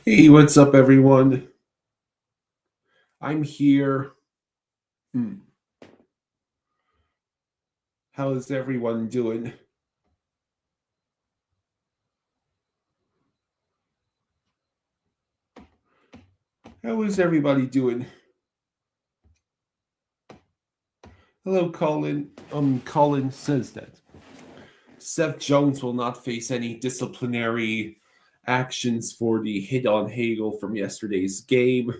Hey, what's up, everyone? I'm here. Hmm. How is everyone doing? How is everybody doing? Hello, Colin. Colin says that Seth Jones will not face any disciplinary actions for the hit on Hagel from yesterday's game.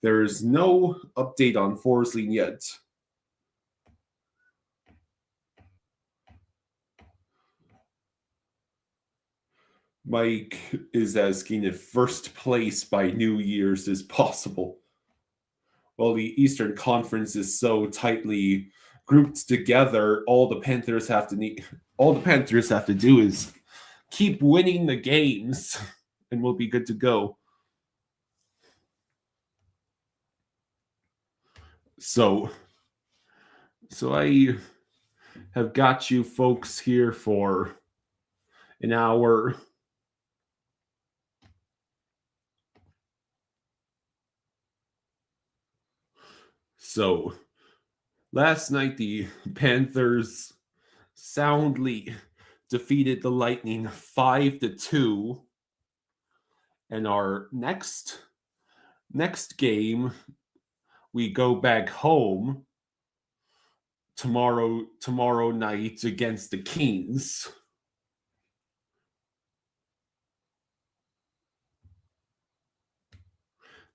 There is no update on Forsling yet. Mike is asking if first place by New Year's is possible. Well, the Eastern Conference is so tightly grouped together, all the Panthers have to do is keep winning the games and we'll be good to go. So I have got you folks here for an hour. So last night the Panthers soundly defeated the Lightning 5-2, and our next game we go back home tomorrow night against the Kings.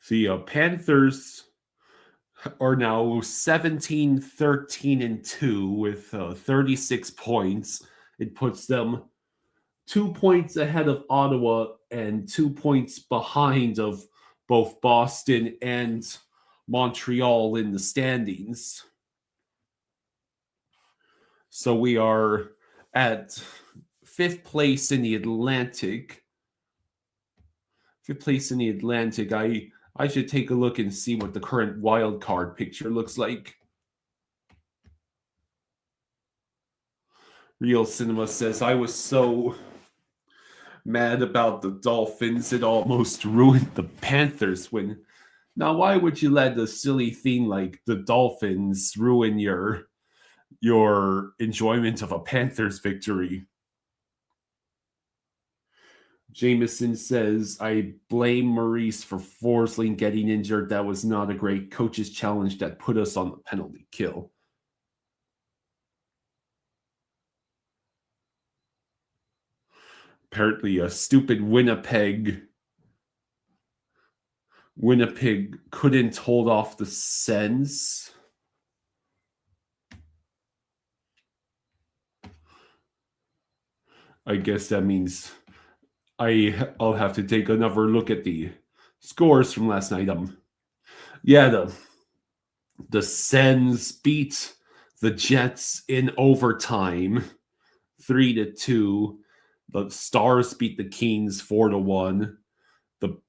The Panthers are now 17-13-2 with 36 points. It puts them 2 points ahead of Ottawa and 2 points behind of both Boston and Montreal in the standings. So we are at fifth place in the Atlantic. Fifth place in the Atlantic. I should take a look and see what the current wild card picture looks like. Real Cinema says, I was so mad about the Dolphins, it almost ruined the Panthers win. Now, why would you let a silly thing like the Dolphins ruin your enjoyment of a Panthers victory? Jameson says, I blame Maurice for Forsling getting injured. That was not a great coach's challenge that put us on the penalty kill. Apparently, a stupid Winnipeg couldn't hold off the Sens. I guess that means I'll have to take another look at the scores from last night. Yeah, the Sens beat the Jets in overtime, 3-2. The Stars beat the Kings 4-1. The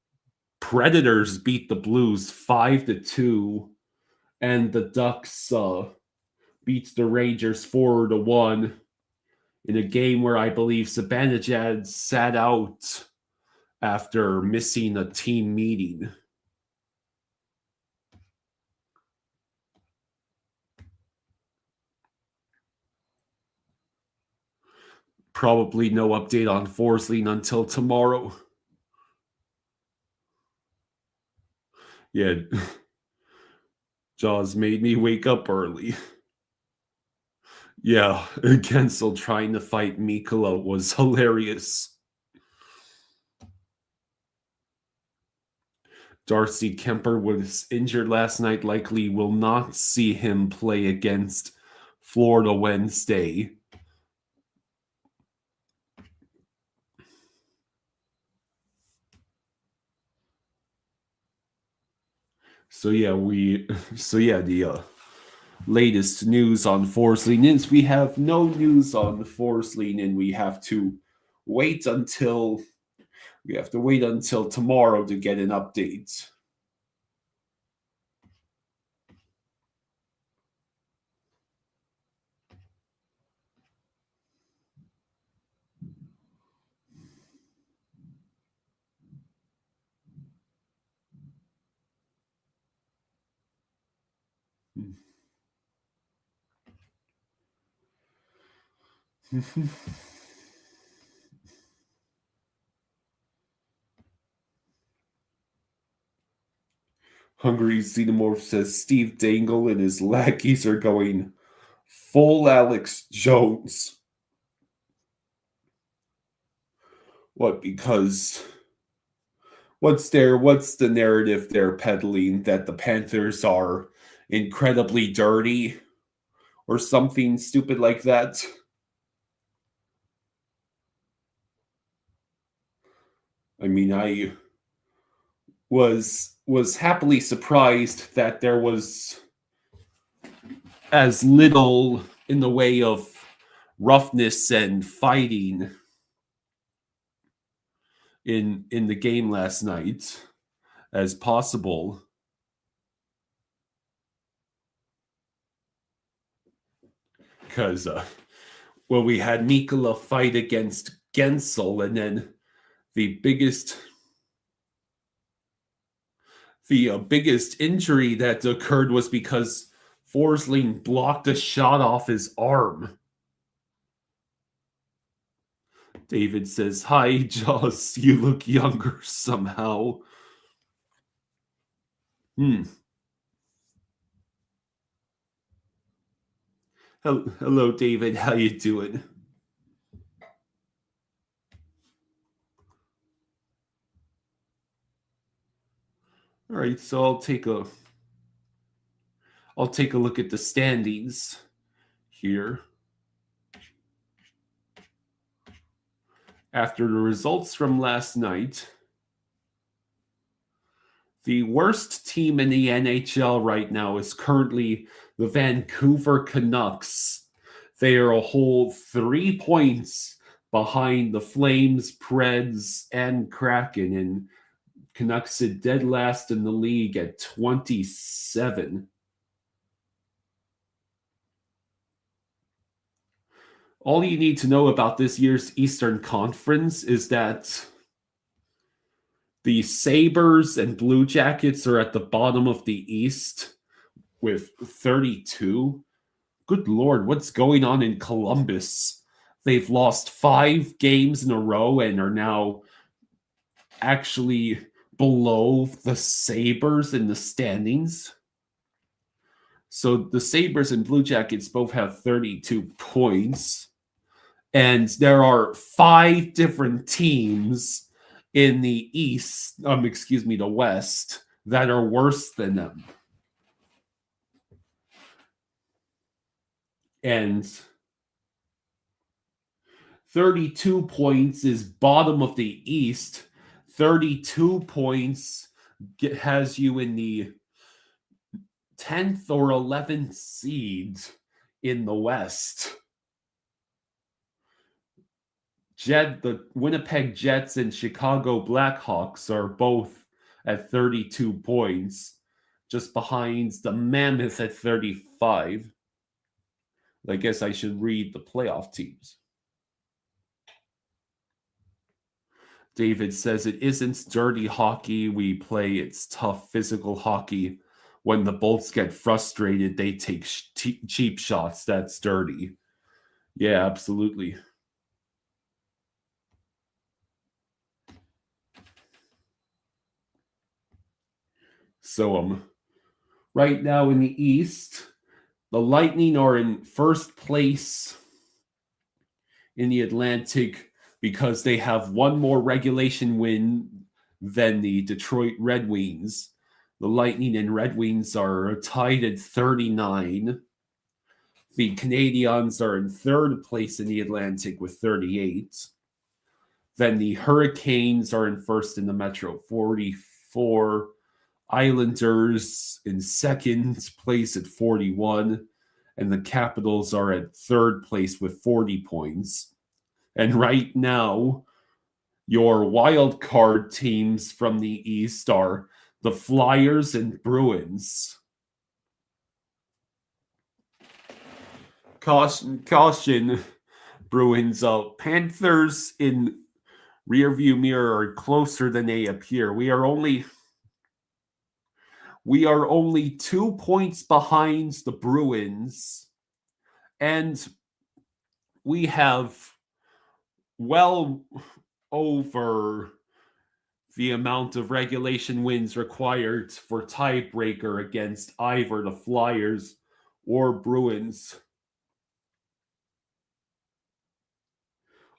Predators beat the Blues 5-2, and the Ducks beat the Rangers 4-1 in a game where I believe Zibanejad sat out after missing a team meeting. Probably no update on Forsling until tomorrow. Yeah, Jaws made me wake up early. Yeah, Gensel trying to fight Mikula was hilarious. Darcy Kemper was injured last night, likely will not see him play against Florida Wednesday. The latest news on Forsling is we have no news on Forsling, and we have to wait until tomorrow to get an update. Hungry Xenomorph says Steve Dangle and his lackeys are going full Alex Jones. What? Because what's the narrative they're peddling, that the Panthers are incredibly dirty or something stupid like that? I mean, I was happily surprised that there was as little in the way of roughness and fighting in the game last night as possible. Because well, we had Mikkola fight against Gensel, and then the biggest injury that occurred was because Forsling blocked a shot off his arm. David says, "Hi, Joss. You look younger somehow." Hello, David. How you doing? All right, so I'll take a look at the standings here. After the results from last night, the worst team in the NHL right now is currently the Vancouver Canucks. They are a whole 3 points behind the Flames, Preds, and Kraken, and Canucks sit dead last in the league at 27. All you need to know about this year's Eastern Conference is that the Sabres and Blue Jackets are at the bottom of the East with 32. Good Lord, what's going on in Columbus? They've lost 5 games in a row and are now actually below the Sabres in the standings. So the Sabres and Blue Jackets both have 32 points. And there are 5 different teams in the the West, that are worse than them. And 32 points is bottom of the East. 32 points has you in the 10th or 11th seed in the West. The Winnipeg Jets and Chicago Blackhawks are both at 32 points, just behind the Mammoth at 35. I guess I should read the playoff teams. David says, it isn't dirty hockey we play, it's tough physical hockey. When the Bolts get frustrated, they take cheap shots. That's dirty. Yeah, absolutely. So right now in the East, the Lightning are in first place in the Atlantic because they have one more regulation win than the Detroit Red Wings. The Lightning and Red Wings are tied at 39. The Canadiens are in third place in the Atlantic with 38. Then the Hurricanes are in first in the Metro, 44. Islanders in second place at 41. And the Capitals are at third place with 40 points. And right now, your wild card teams from the East are the Flyers and Bruins. Caution, Bruins. Panthers in rearview mirror are closer than they appear. We are only We are only 2 points behind the Bruins, and we have well over the amount of regulation wins required for tiebreaker against either the Flyers or Bruins.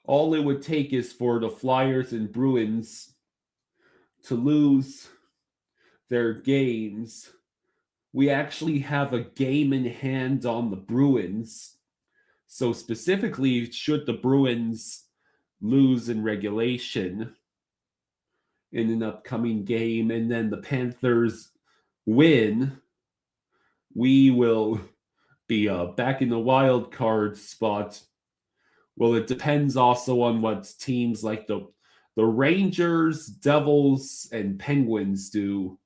All it would take is for the Flyers and Bruins to lose their games. We actually have a game in hand on the Bruins. So specifically, should the Bruins lose in regulation in an upcoming game and then the Panthers win, we will be back in the wild card spot. Well, it depends also on what teams like the Rangers, Devils, and Penguins do.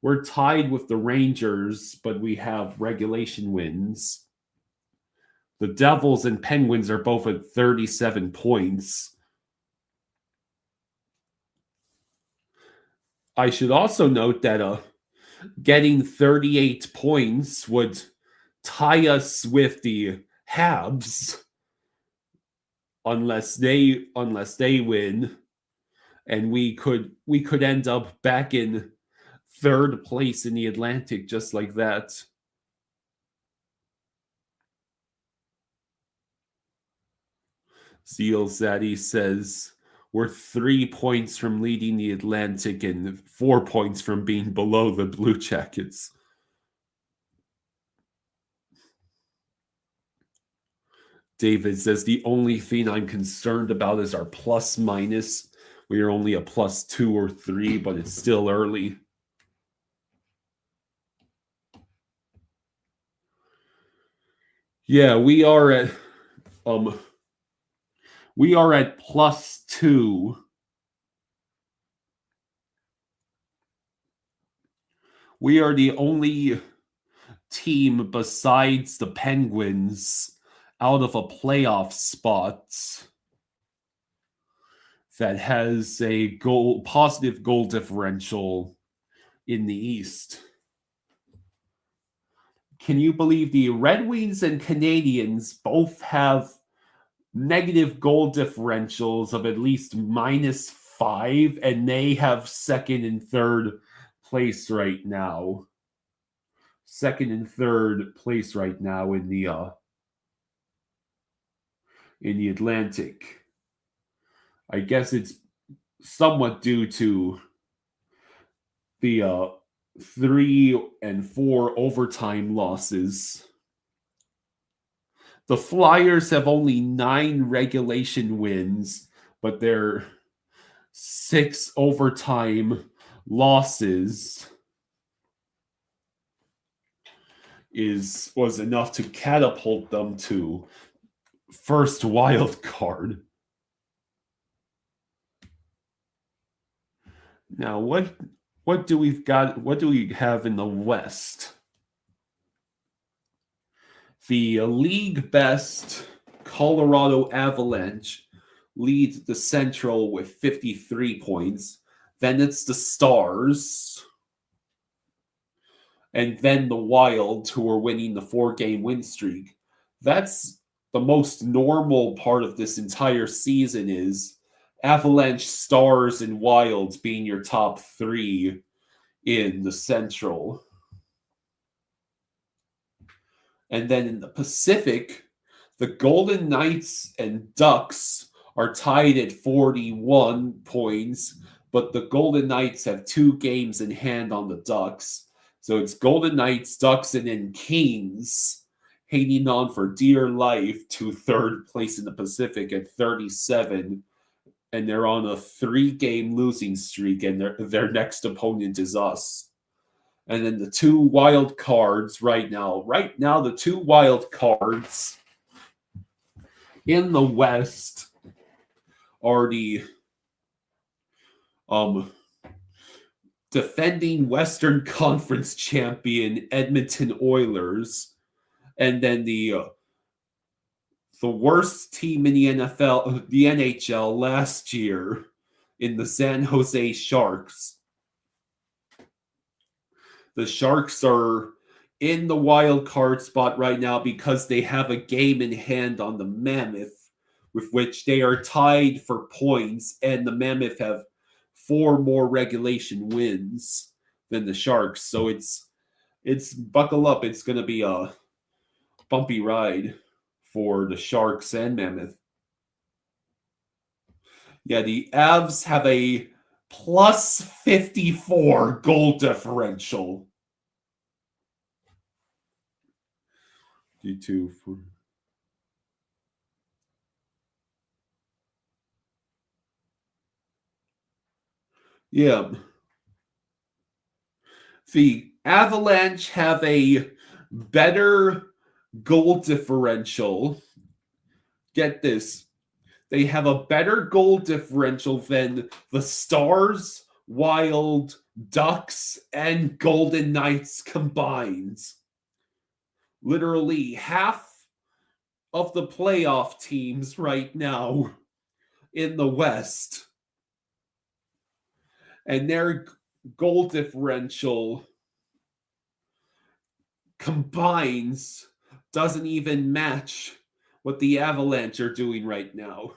We're tied with the Rangers, but we have regulation wins. The Devils and Penguins are both at 37 points. I should also note that getting 38 points would tie us with the Habs unless they win, and we could end up back in third place in the Atlantic just like that. Zeal Zaddy says we're 3 points from leading the Atlantic and 4 points from being below the Blue Jackets. David says the only thing I'm concerned about is our plus minus. We are only a +2 or 3, but it's still early. Yeah, we are at +2. We are the only team besides the Penguins out of a playoff spot that has a positive goal differential in the East. Can you believe the Red Wings and Canadians both have negative goal differentials of at least -5, and they have second and third place right now? Second and third place right now in the Atlantic. I guess it's somewhat due to the 3 and 4 overtime losses. The Flyers have only 9 regulation wins, but their 6 overtime losses was enough to catapult them to first wild card. Now, what do we have in the West? The league best Colorado Avalanche leads the Central with 53 points. Then it's the Stars. And then the Wild, who are winning the 4-game win streak. That's the most normal part of this entire season, is Avalanche, Stars, and Wilds being your top 3 in the Central. And then in the Pacific, the Golden Knights and Ducks are tied at 41 points, but the Golden Knights have 2 games in hand on the Ducks. So it's Golden Knights, Ducks, and then Kings hanging on for dear life to third place in the Pacific at 37. And they're on a 3-game losing streak, and their next opponent is us. And then the 2 wild cards right now, the 2 wild cards in the West are the defending Western Conference champion Edmonton Oilers, and then the worst team in the NHL last year in the San Jose Sharks. The Sharks are in the wild card spot right now because they have a game in hand on the Mammoth, with which they are tied for points, and the Mammoth have 4 more regulation wins than the Sharks. So it's buckle up. It's going to be a bumpy ride for the Sharks and Mammoth. Yeah, the Avs have a plus 54 goal differential. D2 for. Yeah. The Avalanche have a better goal differential. Get this. They have a better goal differential than the Stars, Wild, Ducks, and Golden Knights combined. Literally half of the playoff teams right now in the West. And their goal differential combines doesn't even match what the Avalanche are doing right now.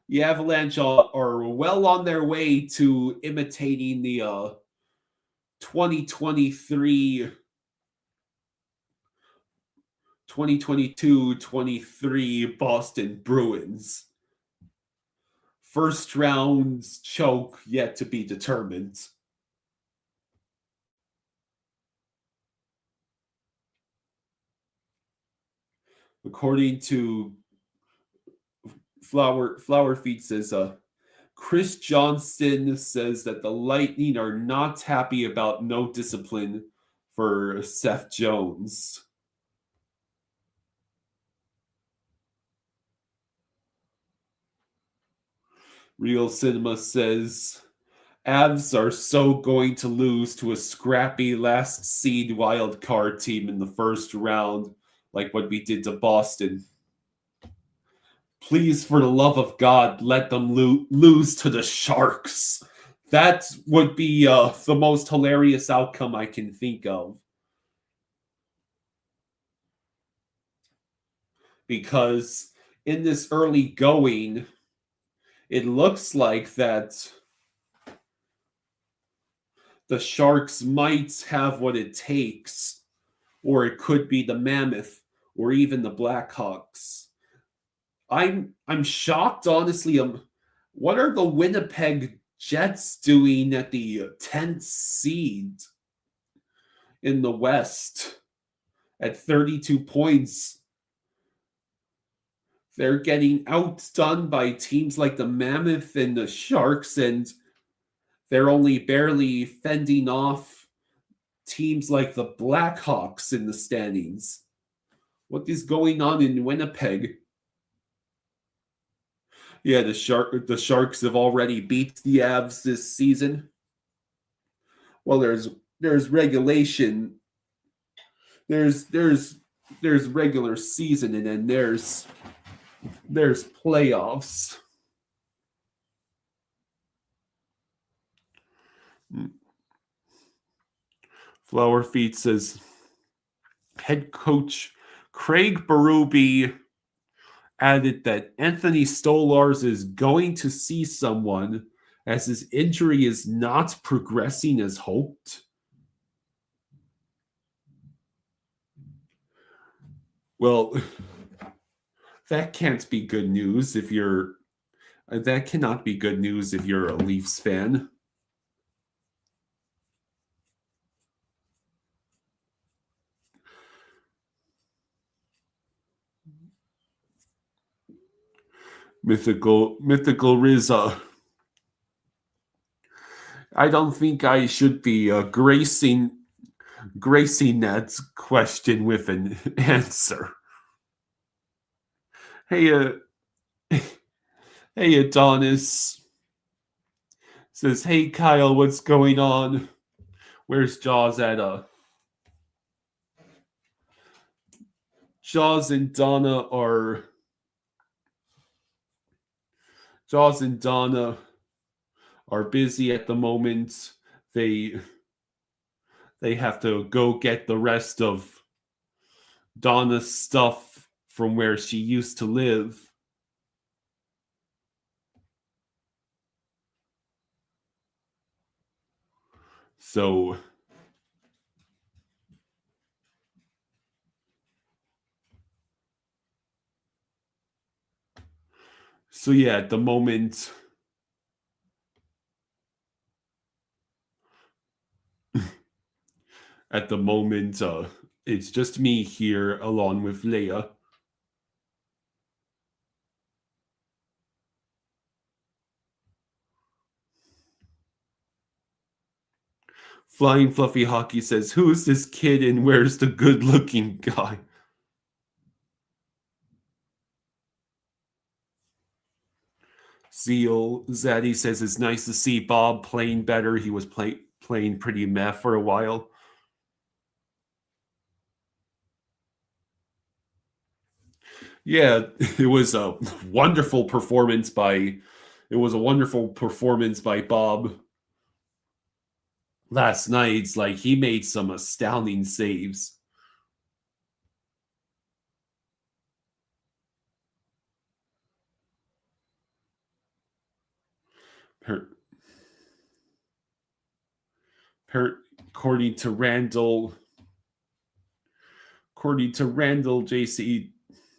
The Avalanche are well on their way to imitating the 2023 2022-23 Boston Bruins. First round choke yet to be determined. According to Flower Feet says, Chris Johnston says that the Lightning are not happy about no discipline for Seth Jones. Real Cinema says Avs are so going to lose to a scrappy last seed wild card team in the first round, like what we did to Boston. Please, for the love of God, let them lose to the Sharks. That would be the most hilarious outcome I can think of. Because in this early going, it looks like that the Sharks might have what it takes, or it could be the Mammoth, or even the Blackhawks. I'm shocked, honestly. What are the Winnipeg Jets doing at the 10th seed in the West at 32 points? They're getting outdone by teams like the Mammoth and the Sharks, and they're only barely fending off teams like the Blackhawks in the standings. What is going on in Winnipeg? Yeah, the Sharks have already beat the Avs this season. Well, there's regulation. There's regular season, and then there's playoffs. Flower Feet says head coach Craig Berube added that Anthony Stolarz is going to see someone as his injury is not progressing as hoped. Well, that can't be good news if you're. That cannot be good news if you're a Leafs fan. Mythical Rizza. I don't think I should be gracing that question with an answer. Hey, hey, Adonis says, "Hey, Kyle, what's going on? Where's Jaws at? Jaws and Donna are busy at the moment. They They have to go get the rest of Donna's stuff from where she used to live. So yeah, at the moment it's just me here along with Leia. Flying Fluffy Hockey says, "Who's this kid and where's the good-looking guy?" Zeal Zaddy says, "It's nice to see Bob playing better. He was playing pretty meh for a while." Yeah, it was a wonderful performance by Bob last night. Like, he made some astounding saves. Per, according to Randall, JC,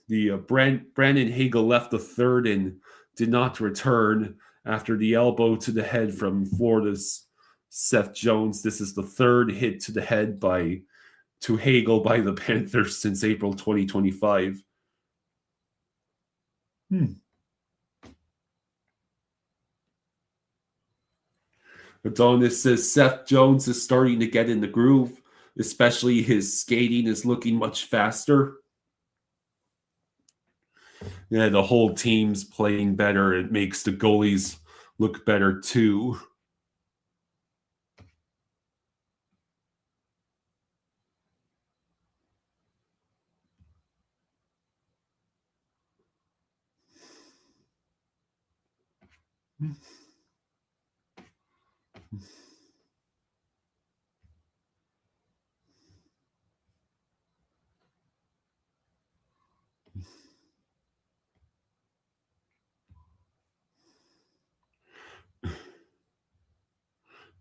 the Brandon Hagel left the third and did not return after the elbow to the head from Florida's Seth Jones. This is the third hit to the head to Hagel by the Panthers since April 2025. Adonis says Seth Jones is starting to get in the groove, especially his skating is looking much faster. Yeah, the whole team's playing better. It makes the goalies look better too.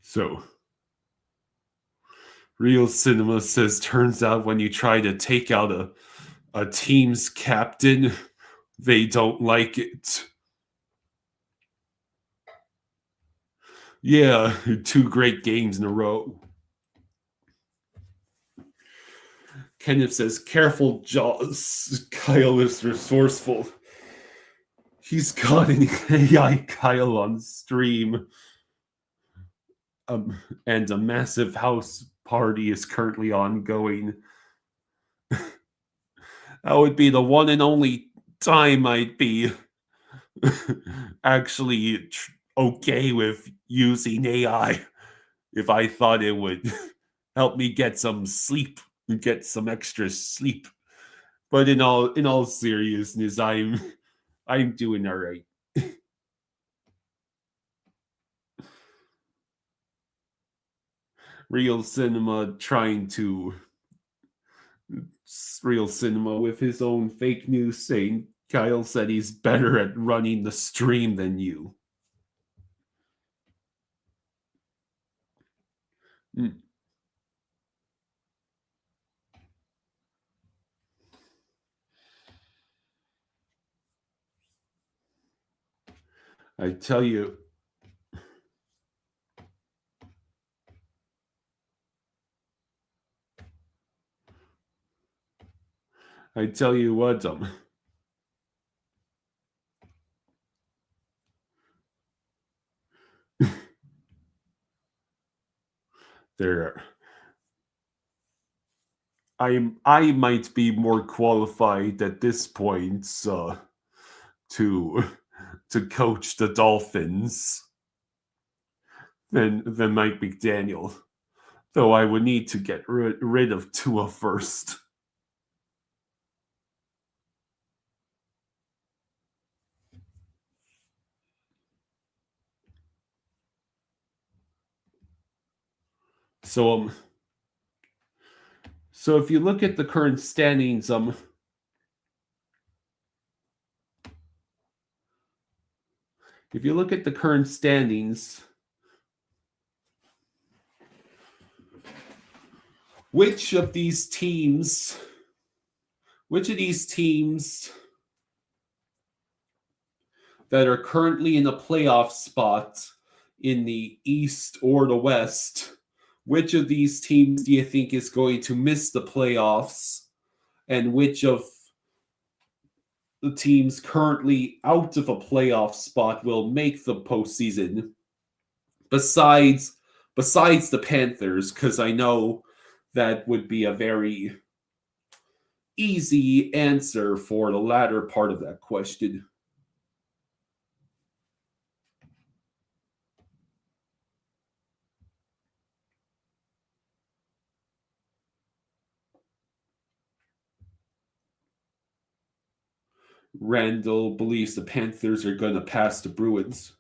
So, Real Cinema says, turns out when you try to take out a team's captain, they don't like it. Yeah, 2 great games in a row. Kenneth says, careful, Jaws. Kyle is resourceful. He's got an AI Kyle on stream. And a massive house party is currently ongoing. That would be the one and only time I'd be actually okay with using AI, if I thought it would help me get some sleep, get some extra sleep. But in all seriousness, I'm doing all right. Real Cinema with his own fake news saying Kyle said he's better at running the stream than you. I tell you, what, there I might be more qualified at this point to coach the Dolphins than Mike McDaniel. Though I would need to get rid of Tua first. So So if you look at the current standings, if you look at the current standings, which of these teams that are currently in a playoff spot in the East or the West, which of these teams do you think is going to miss the playoffs? And which of the teams currently out of a playoff spot will make the postseason? Besides the Panthers, because I know that would be a very easy answer for the latter part of that question. Randall believes the Panthers are going to pass the Bruins.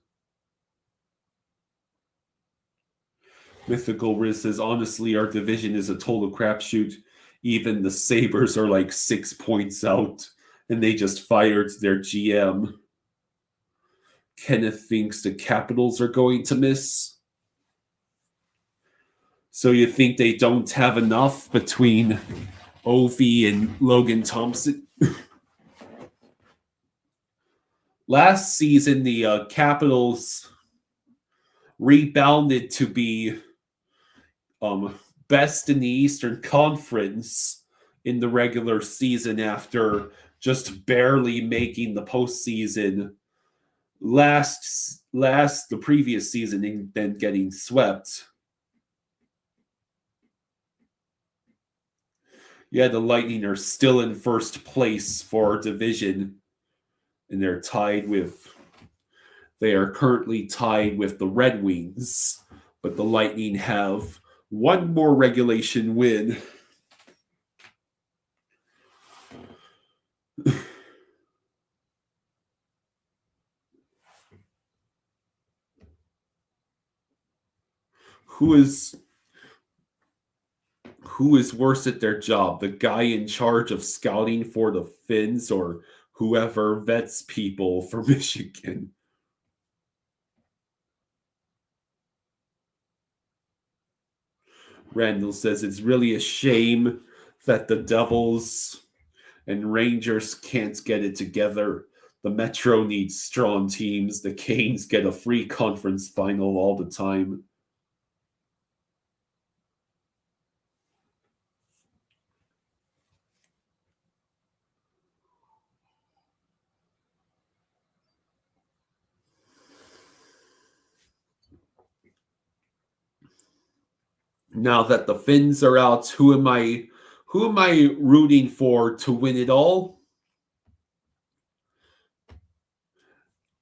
Mythical Riz says, honestly, our division is a total crapshoot. Even the Sabres are like 6 points out, and they just fired their GM. Kenneth thinks the Capitals are going to miss. So you think they don't have enough between Ovi and Logan Thompson? Last season, the Capitals rebounded to be best in the Eastern Conference in the regular season after just barely making the postseason the previous season and then getting swept. Yeah, the Lightning are still in first place for our division, and they are currently tied with the Red Wings, but the Lightning have one more regulation win. Who is worse at their job, the guy in charge of scouting for the Finns or whoever vets people for Michigan? Randall says it's really a shame that the Devils and Rangers can't get it together. The Metro needs strong teams. The Canes get a free conference final all the time. Now that the Finns are out, who am I rooting for to win it all?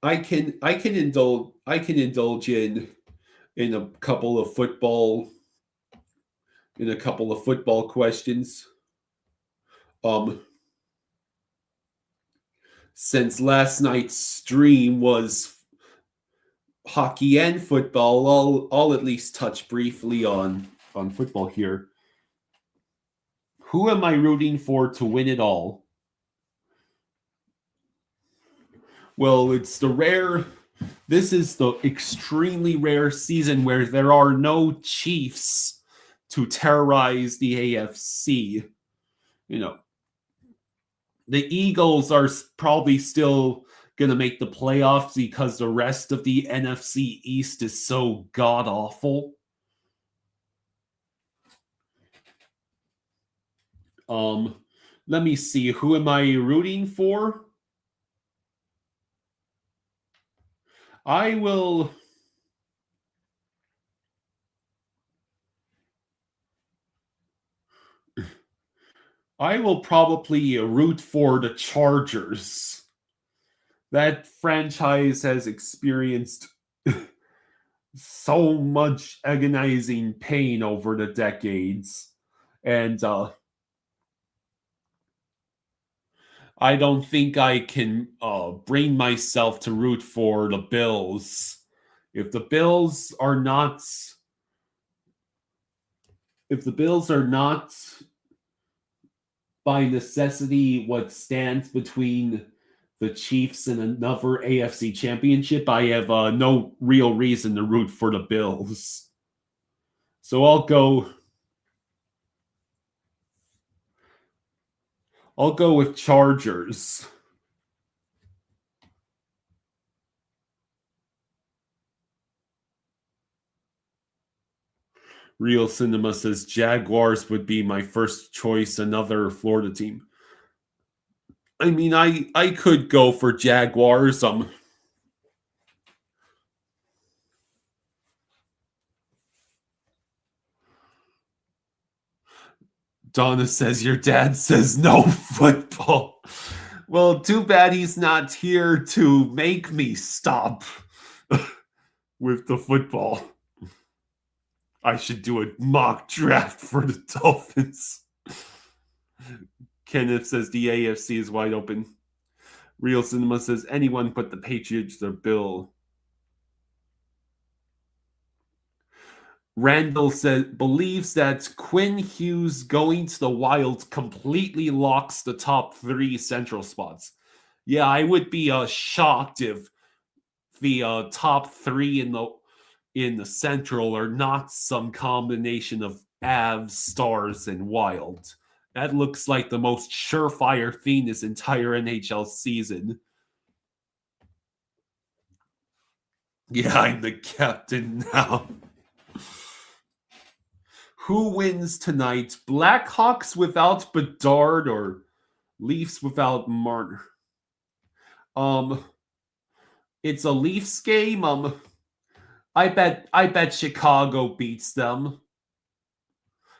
I can indulge in a couple of football questions. Since last night's stream was hockey and football, I'll at least touch briefly on football here. Who am I rooting for to win it all? Well, this is the extremely rare season where there are no Chiefs to terrorize the AFC. You know, the Eagles are probably still going to make the playoffs because the rest of the NFC East is so god awful. Let me see. Who am I rooting for? I will probably root for the Chargers. That franchise has experienced so much agonizing pain over the decades. And I don't think I can bring myself to root for the Bills. If the Bills are not by necessity what stands between the Chiefs and another AFC championship, I have no real reason to root for the Bills. So I'll go with Chargers. Real Cinema says Jaguars would be my first choice, another Florida team. I mean, I could go for Jaguars. Donna says your dad says no football. Well, too bad he's not here to make me stop with the football. I should do a mock draft for the Dolphins. Kenneth says the AFC is wide open. Real Cinema says anyone but the Patriots or Bill. Randall believes that Quinn Hughes going to the Wild completely locks the top 3 central spots. Yeah, I would be shocked if the top 3 in the Central are not some combination of Avs, Stars, and Wild. That looks like the most surefire thing this entire NHL season. Yeah, I'm the captain now. Who wins tonight? Blackhawks without Bedard or Leafs without Marner? It's a Leafs game. I bet Chicago beats them.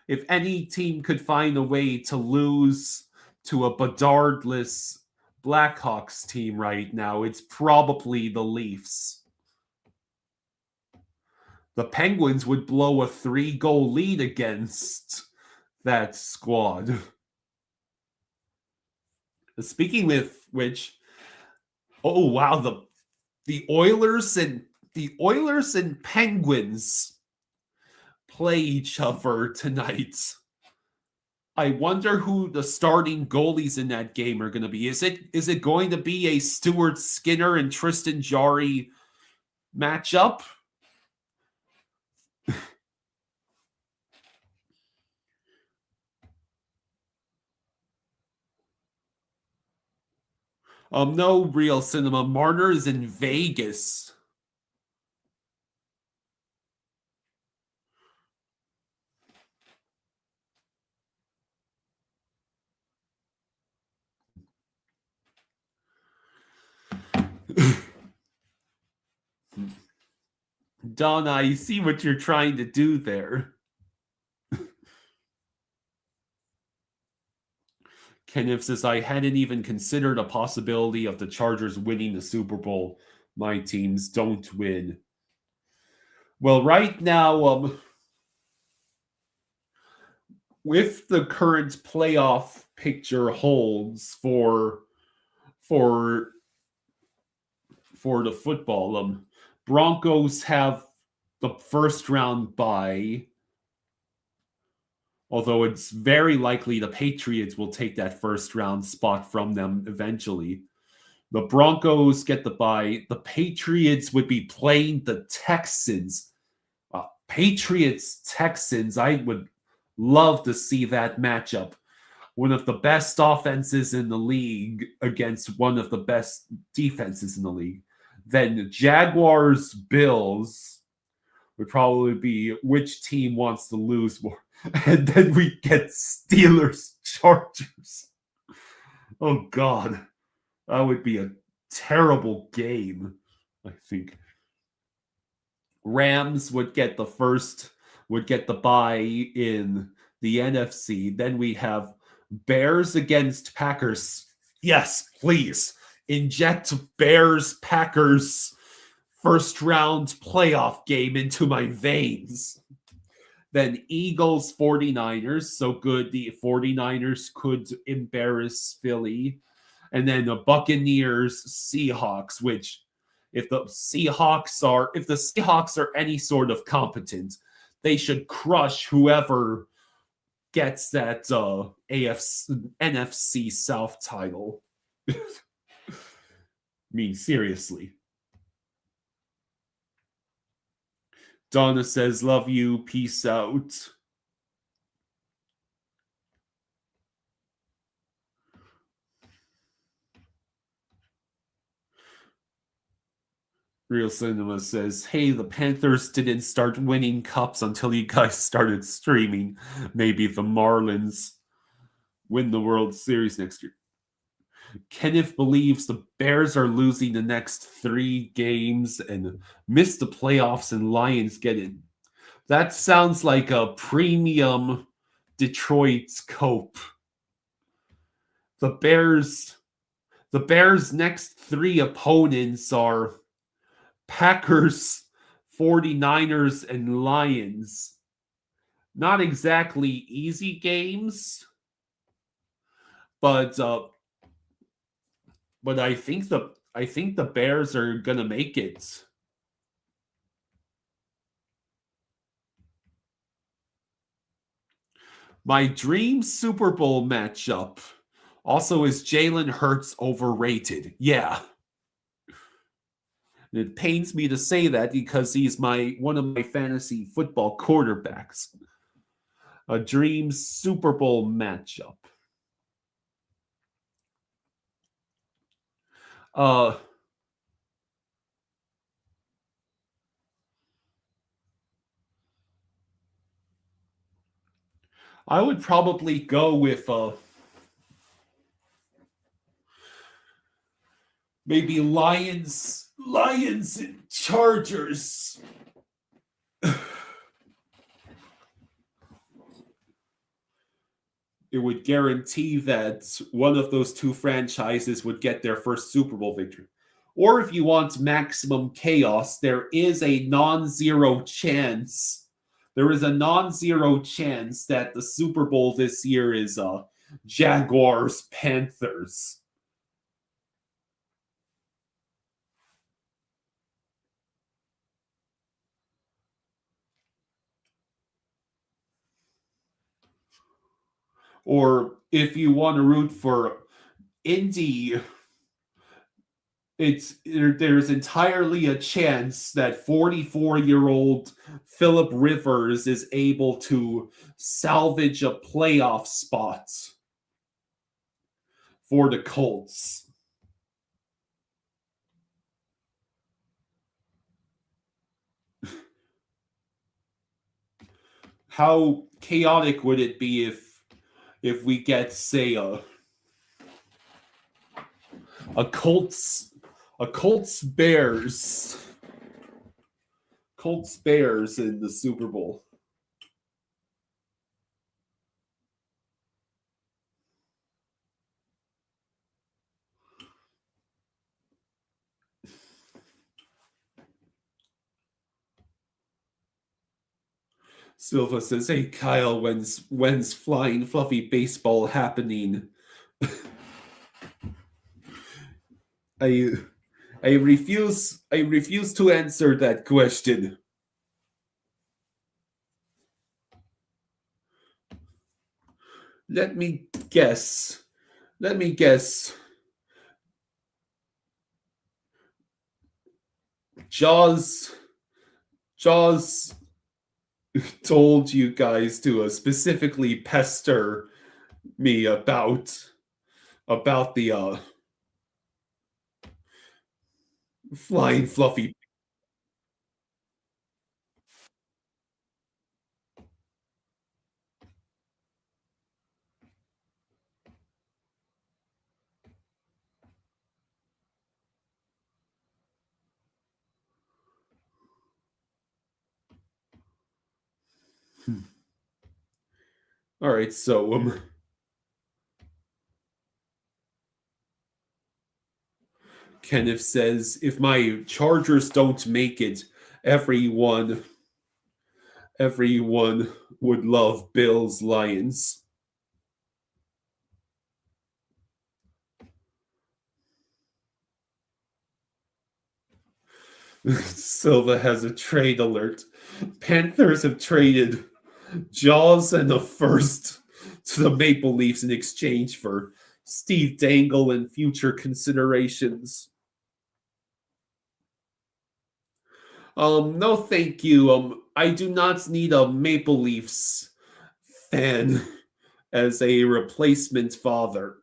If any team could find a way to lose to a Bedardless Blackhawks team right now, it's probably the Leafs. The Penguins would blow a 3-goal lead against that squad. Speaking of which, oh wow, the Oilers and Penguins play each other tonight. I wonder who the starting goalies in that game are going to be. Is it going to be a Stuart Skinner and Tristan Jarry matchup? No, Real Cinema. Marner is in Vegas. Donna, I see what you're trying to do there. Kenneth says, I hadn't even considered a possibility of the Chargers winning the Super Bowl. My teams don't win. Well, right now, with the current playoff picture holds for the football, Broncos have the first round bye, although it's very likely the Patriots will take that first round spot from them eventually. The Broncos get the bye. The Patriots would be playing the Texans. Patriots-Texans, I would love to see that matchup. One of the best offenses in the league against one of the best defenses in the league. Then Jaguars-Bills would probably be which team wants to lose more. And then we get Steelers-Chargers. Oh, God. That would be a terrible game, I think. Rams would get the bye in the NFC. Then we have Bears against Packers. Yes, please. Inject Bears-Packers first round playoff game into my veins. Then Eagles 49ers. So good. The 49ers could embarrass Philly. And then the Buccaneers Seahawks, which if the Seahawks are any sort of competent, they should crush whoever gets that NFC South title. I mean, seriously. Donna says, love you, peace out. Real Cinema says, hey, the Panthers didn't start winning cups until you guys started streaming. Maybe the Marlins win the World Series next year. Kenneth believes the Bears are losing the next 3 games and miss the playoffs and Lions get in. That sounds like a premium Detroit's cope. The Bears' next 3 opponents are Packers, 49ers, and Lions. Not exactly easy games, but I think the Bears are gonna make it. My dream Super Bowl matchup also is Jalen Hurts overrated. Yeah. It pains me to say that because he's one of my fantasy football quarterbacks. A dream Super Bowl matchup. I would probably go with maybe Lions and Chargers. It would guarantee that one of those 2 franchises would get their first Super Bowl victory. Or if you want maximum chaos, there is a non-zero chance. There is a non-zero chance that the Super Bowl this year is Jaguars Panthers. Or if you want to root for Indy, there's entirely a chance that 44-year-old Philip Rivers is able to salvage a playoff spot for the Colts. How chaotic would it be if we get, say, a Colts Bears in the Super Bowl? Silva says, hey, Kyle, when's Flying Fluffy Baseball happening? I refuse to answer that question. Let me guess. Jaws told you guys to specifically pester me about the Flying Fluffy. All right, so Kenneth says, if my Chargers don't make it, everyone would love Bills Lions. Silva has a trade alert. Panthers have traded Jaws and the first to the Maple Leafs in exchange for Steve Dangle and future considerations. No, thank you. I do not need a Maple Leafs fan as a replacement father.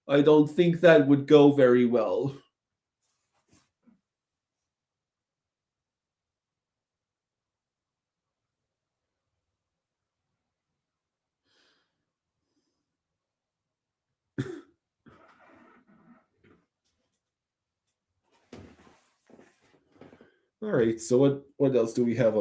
I don't think that would go very well. All right, so what else do we have?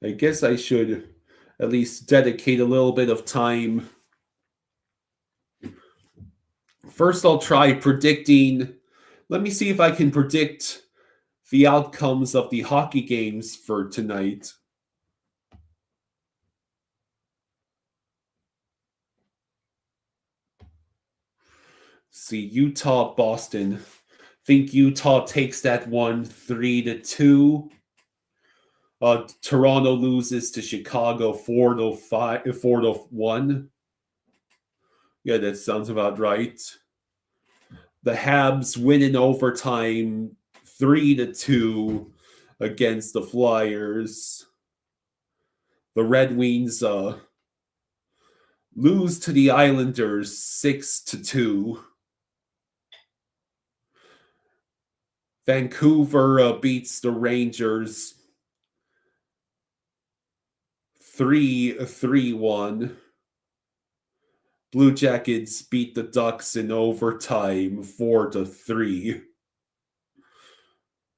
I guess I should at least dedicate a little bit of time. First, I'll try predicting. Let me see if I can predict the outcomes of the hockey games for tonight. See, Utah, Boston. Think Utah takes that one 3-2. Toronto loses to Chicago 4-1. Yeah, that sounds about right. The Habs win in overtime 3-2 against the Flyers. The Red Wings lose to the Islanders 6-2. Vancouver beats the Rangers 3-1. Blue Jackets beat the Ducks in overtime 4-3.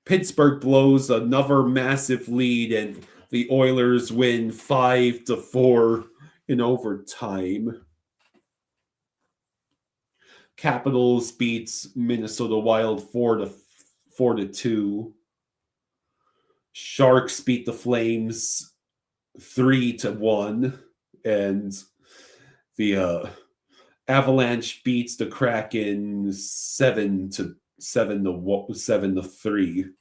Pittsburgh blows another massive lead and the Oilers win 5-4 in overtime. Capitals beats Minnesota Wild 4-2. Sharks beat the Flames 3-1, and the Avalanche beats the Kraken 7-3.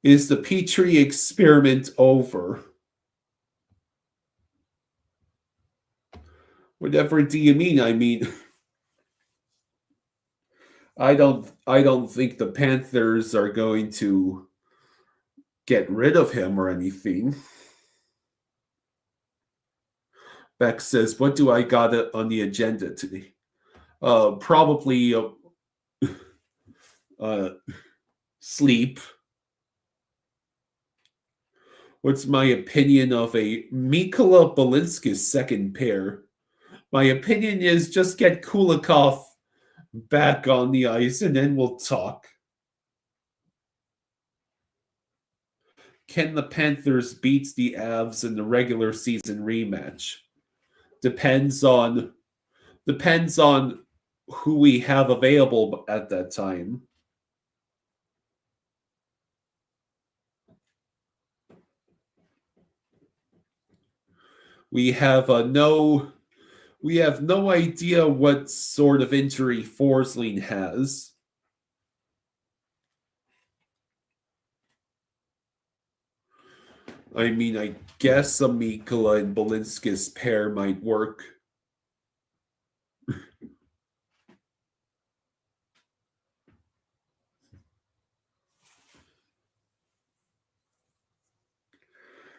Is the Petrie experiment over? Whatever do you mean? I mean, I don't think the Panthers are going to get rid of him or anything. Beck says, "What do I got on the agenda today? Probably sleep. What's my opinion of a Mikola Balinskis second pair? My opinion is just get Kulikov back on the ice and then we'll talk." Can the Panthers beat the Avs in the regular season rematch? Depends on who we have available at that time. We have no idea what sort of injury Forsling has. I mean, I guess a Mikula and Balinskis pair might work.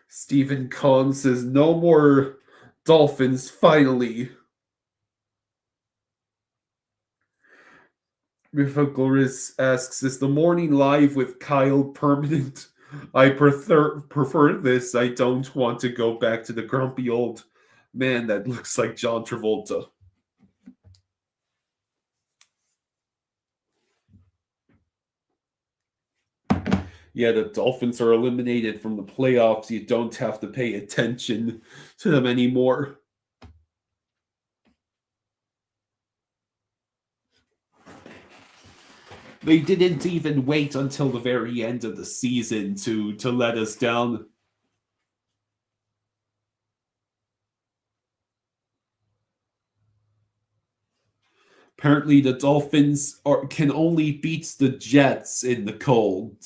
Stephen Kahn says, "No more Dolphins, finally." Rifagoris asks, "Is the morning live with Kyle permanent? I prefer this. I don't want to go back to the grumpy old man that looks like John Travolta." Yeah, the Dolphins are eliminated from the playoffs. You don't have to pay attention to them anymore. They didn't even wait until the very end of the season to let us down. Apparently, the Dolphins can only beat the Jets in the cold.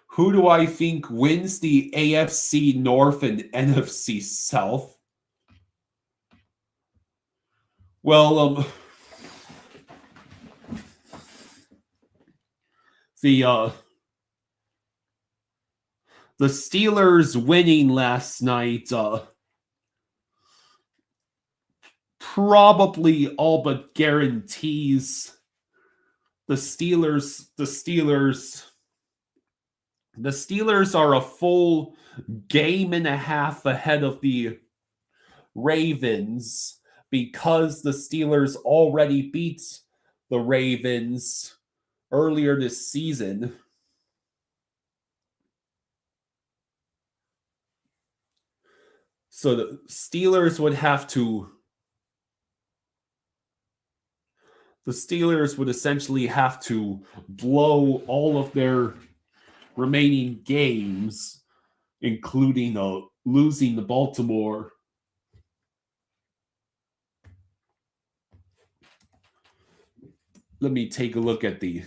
Who do I think wins the AFC North and NFC South? Well, the the Steelers winning last night probably all but guarantees the Steelers are a full game and a half ahead of the Ravens because the Steelers already beat the Ravens earlier this season. So the Steelers would essentially have to blow all of their remaining games, including losing to Baltimore. Let me take a look at the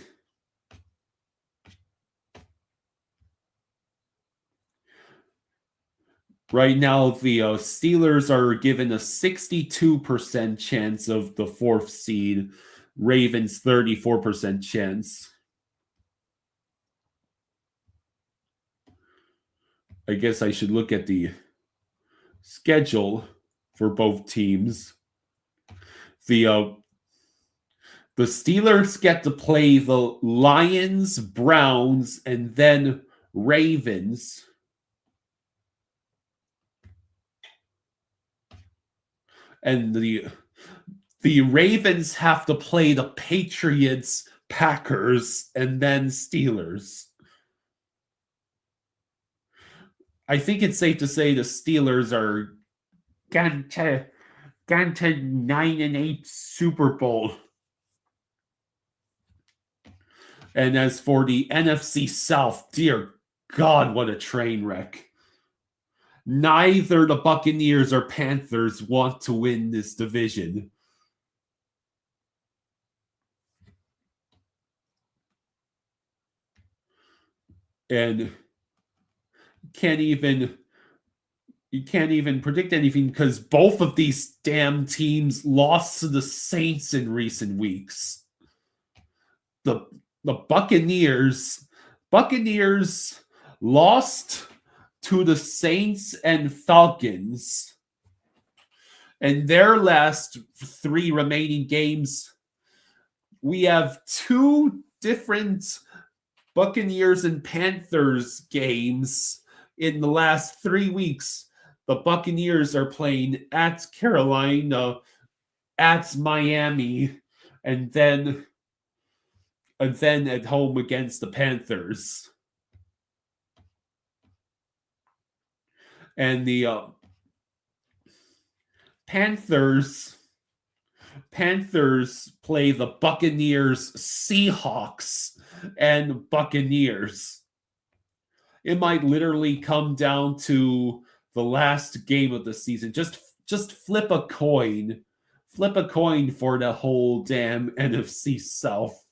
right now. The Steelers are given a 62% chance of the fourth seed. Ravens 34% chance. I guess I should look at the schedule for both teams. The Steelers get to play the Lions, Browns, and then Ravens. And the Ravens have to play the Patriots, Packers, and then Steelers. I think it's safe to say the Steelers are gone to 9-8 Super Bowl. And as for the NFC South, dear God, what a train wreck. Neither the Buccaneers or Panthers want to win this division. And you can't even predict anything because both of these damn teams lost to the Saints in recent weeks. The Buccaneers lost to the Saints and Falcons. And their last 3 remaining games, we have 2 different Buccaneers and Panthers games in the last 3 weeks. The Buccaneers are playing at Carolina, at Miami, and then at home against the Panthers. And the Panthers play the Buccaneers, Seahawks, and Buccaneers. It might literally come down to the last game of the season. Just flip a coin. Flip a coin for the whole damn NFC South.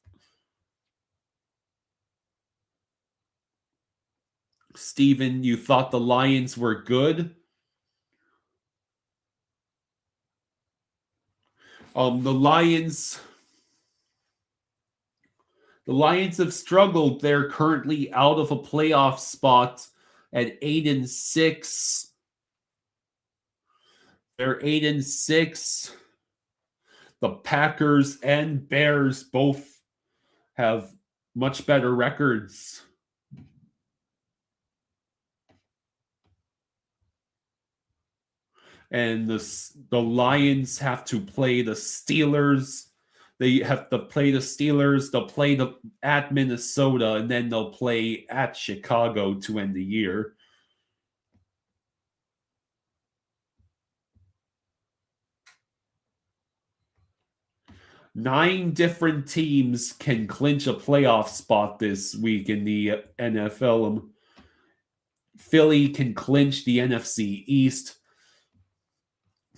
Steven, you thought the Lions were good? The Lions have struggled. They're currently out of a playoff spot at 8-6. They're 8-6. The Packers and Bears both have much better records. And the Lions have to play the Steelers, They have to play the Steelers, they'll play at Minnesota, and then they'll play at Chicago to end the year. Nine different teams can clinch a playoff spot this week in the NFL. Philly can clinch the NFC East.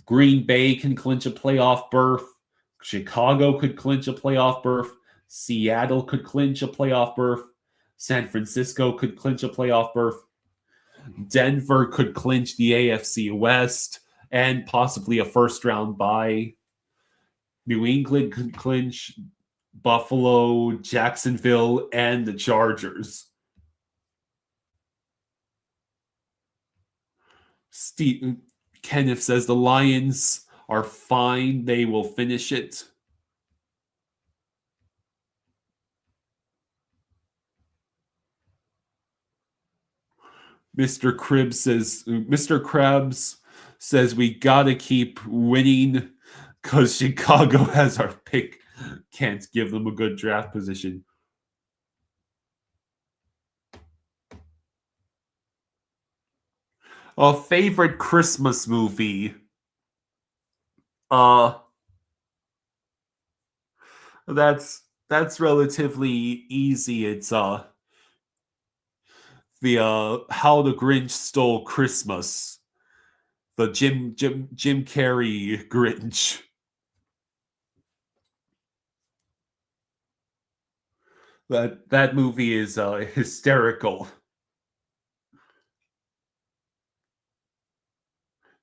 Green Bay can clinch a playoff berth. Chicago could clinch a playoff berth. Seattle could clinch a playoff berth. San Francisco could clinch a playoff berth. Denver could clinch the AFC West and possibly a first round bye. New England could clinch Buffalo, Jacksonville, and the Chargers. Steve Kenneth says the Lions are fine. They will finish it. Mr. Krabs says we gotta keep winning because Chicago has our pick. Can't give them a good draft position. A favorite Christmas movie. That's relatively easy. It's the How the Grinch Stole Christmas. The Jim Carrey Grinch. That movie is hysterical.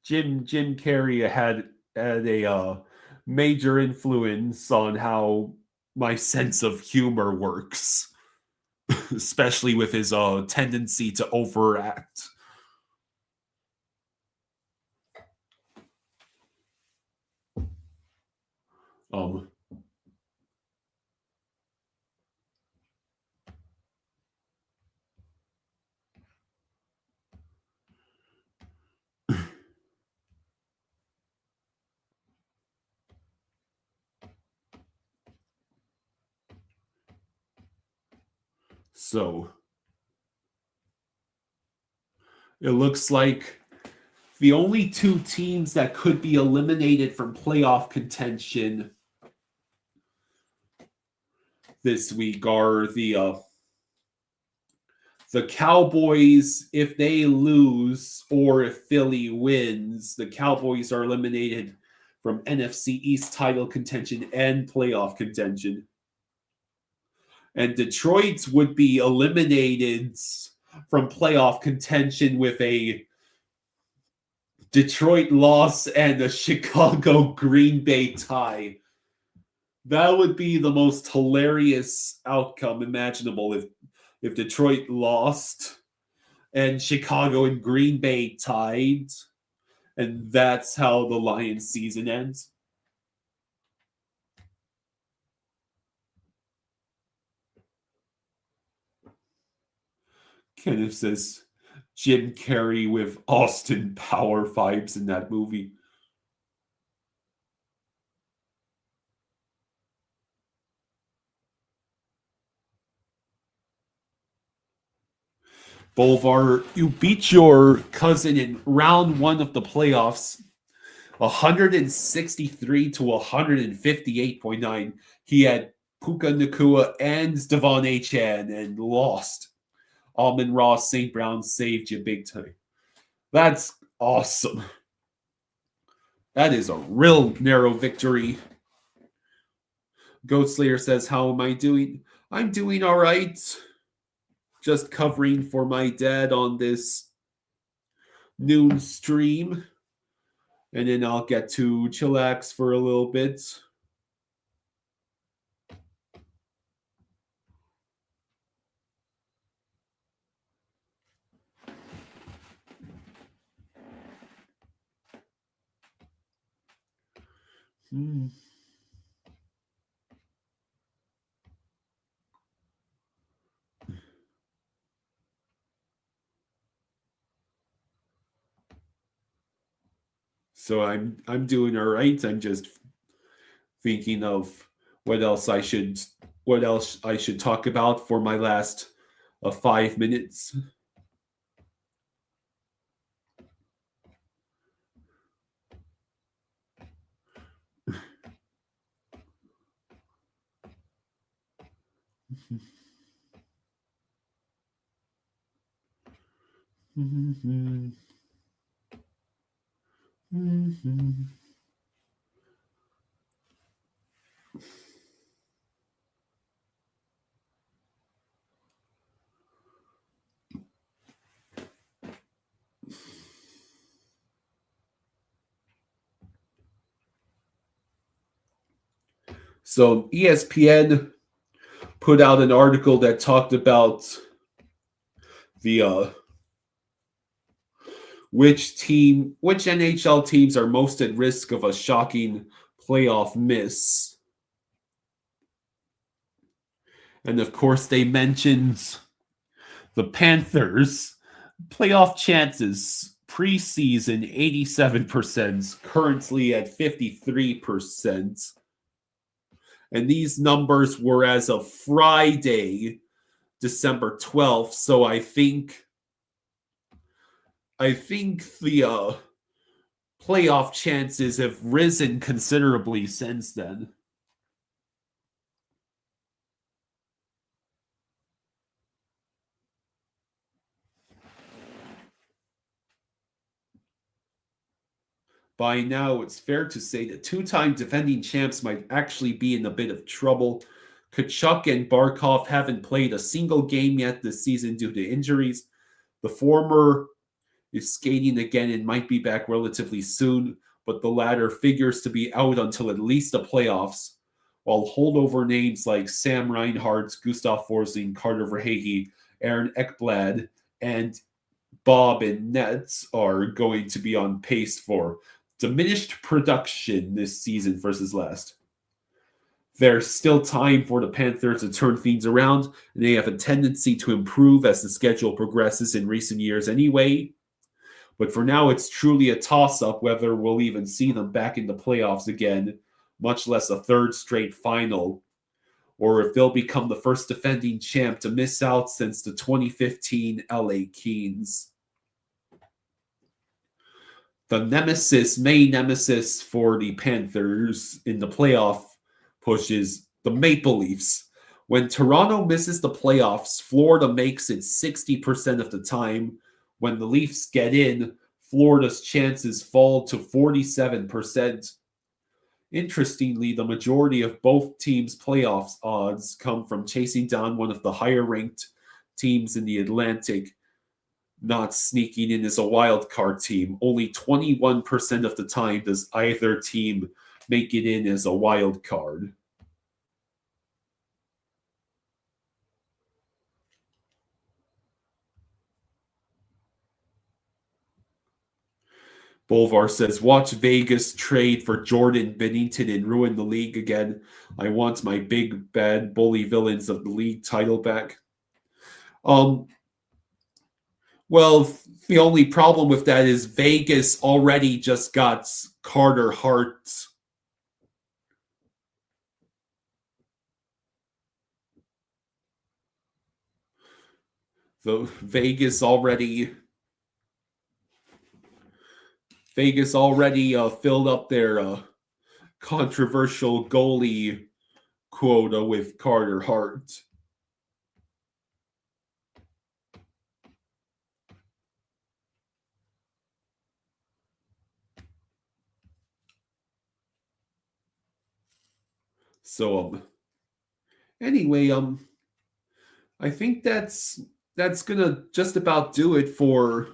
Jim Carrey had a major influence on how my sense of humor works, especially with his tendency to overact. Um, so it looks like the only two teams that could be eliminated from playoff contention this week are the Cowboys. If they lose or if Philly wins, the Cowboys are eliminated from NFC East title contention and playoff contention. And Detroit would be eliminated from playoff contention with a Detroit loss and a Chicago Green Bay tie. That would be the most hilarious outcome imaginable if Detroit lost and Chicago and Green Bay tied, and that's how the Lions season ends. Kenneth says Jim Carrey with Austin Power vibes in that movie. Bolvar, you beat your cousin in round one of the playoffs, 163 to 158.9. He had Puka Nakua and Devon Achan and lost. Almond Ross St. Brown saved you big time. That's awesome. That is a real narrow victory. Goat Slayer says, how am I doing? I'm doing all right. Just covering for my dad on this noon stream. And then I'll get to chillax for a little bit. So I'm doing all right. I'm just thinking of what else I should talk about for my last 5 minutes. So ESPN put out an article that talked about the which NHL teams are most at risk of a shocking playoff miss. And of course, they mentioned the Panthers. Playoff chances preseason 87%, currently at 53%. And these numbers were as of Friday, December 12th. So I think the playoff chances have risen considerably since then. By now, it's fair to say that two-time defending champs might actually be in a bit of trouble. Kachuk and Barkov haven't played a single game yet this season due to injuries. The former is skating again and might be back relatively soon, but the latter figures to be out until at least the playoffs, while holdover names like Sam Reinhart, Gustav Forsling, Carter Verhage, Aaron Ekblad, and Bob and Nets are going to be on pace for diminished production this season versus last. There's still time for the Panthers to turn things around, and they have a tendency to improve as the schedule progresses in recent years anyway. But for now, it's truly a toss-up whether we'll even see them back in the playoffs again, much less a third straight final, or if they'll become the first defending champ to miss out since the 2015 LA Kings. The main nemesis for the Panthers in the playoff push is the Maple Leafs. When Toronto misses the playoffs, Florida makes it 60% of the time. When the Leafs get in, Florida's chances fall to 47%. Interestingly, the majority of both teams' playoffs odds come from chasing down one of the higher-ranked teams in the Atlantic, not sneaking in as a wild card team. Only 21% of the time does either team make it in as a wild card. Bolvar says, watch Vegas trade for Jordan Binnington and ruin the league again. I want my big, bad bully villains of the league title back. Well, the only problem with that is Vegas already just got Carter Hart. So Vegas already filled up their controversial goalie quota with Carter Hart. So anyway, I think that's gonna just about do it for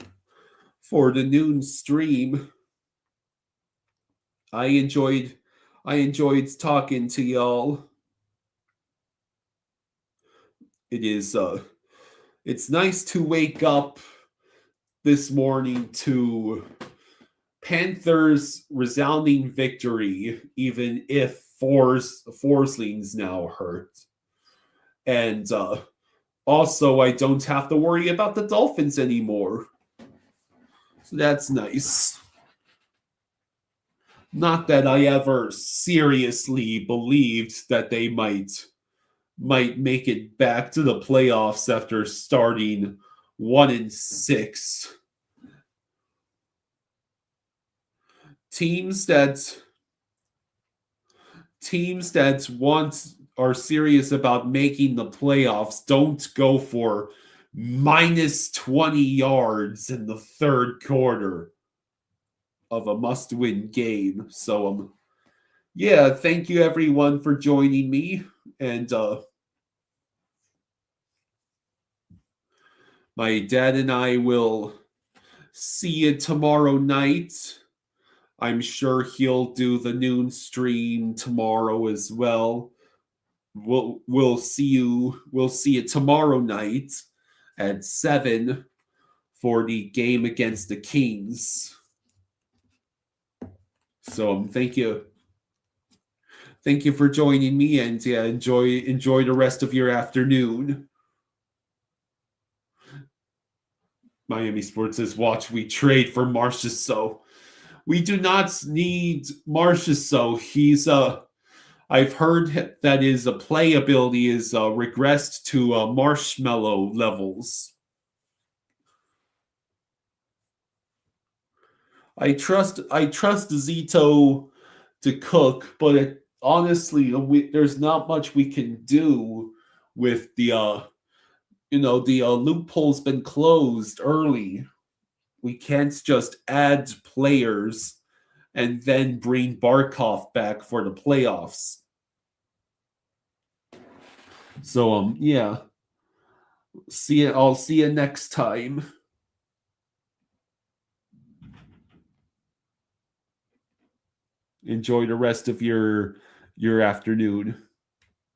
the noon stream. I enjoyed talking to y'all. It's nice to wake up this morning to Panthers resounding victory, even if Forsling's now hurt. And also, I don't have to worry about the Dolphins anymore. So that's nice. Not that I ever seriously believed that they might make it back to the playoffs after starting 1-6. Teams that teams that want are serious about making the playoffs don't go for minus 20 yards in the third quarter of a must-win game. So yeah, thank you everyone for joining me, and my dad and I will see you tomorrow night. I'm sure he'll do the noon stream tomorrow as well. We'll see you tomorrow night at 7 for the game against the Kings. So thank you for joining me, and yeah, enjoy the rest of your afternoon. Miami Sports says, "Watch we trade for Marchessault. We do not need Marchessault. He's I've heard that his playability is regressed to marshmallow levels. I trust Zito to cook, but honestly, there's not much we can do with the loophole's been closed early. We can't just add players and then bring Barkov back for the playoffs. So yeah, I'll see you next time. Enjoy the rest of your afternoon.